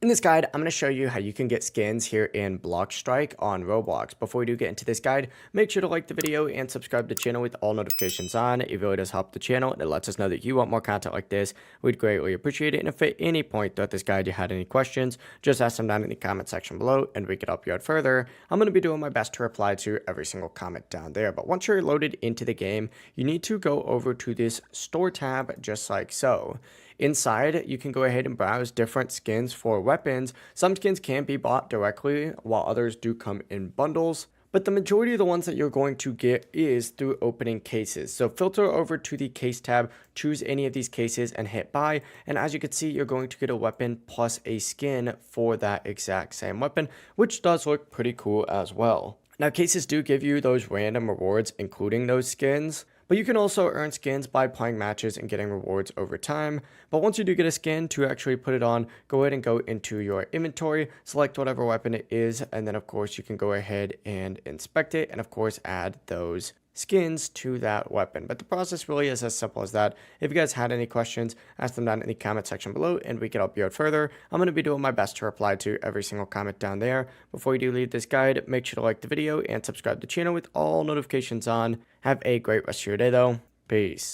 In this guide, I'm going to show you how you can get skins here in BloxStrike on Roblox. Before we do get into this guide, make sure to like the video and subscribe to the channel with all notifications on. It really does help the channel and it lets us know that you want more content like this. We'd greatly appreciate it. And if at any point throughout this guide you had any questions, just ask them down in the comment section below and we can help you out further. I'm going to be doing my best to reply to every single comment down there. But once you're loaded into the game, you need to go over to this store tab just like so. Inside, you can go ahead and browse different skins for weapons. Some skins can be bought directly, while others do come in bundles. But the majority of the ones that you're going to get is through opening cases. So filter over to the case tab, choose any of these cases and hit buy. And as you can see, you're going to get a weapon plus a skin for that exact same weapon, which does look pretty cool as well. Now, cases do give you those random rewards, including those skins. But you can also earn skins by playing matches and getting rewards over time. But once you do get a skin to actually put it on, go ahead and go into your inventory, select whatever weapon it is, and then of course you can go ahead and inspect it and of course add those skins to that weapon. But the process really is as simple as that. If you guys had any questions, ask them down in the comment section below and we can help you out further. I'm going to be doing my best to reply to every single comment down there. Before you do leave this guide, make sure to like the video and subscribe to the channel with all notifications on. Have a great rest of your day though. Peace.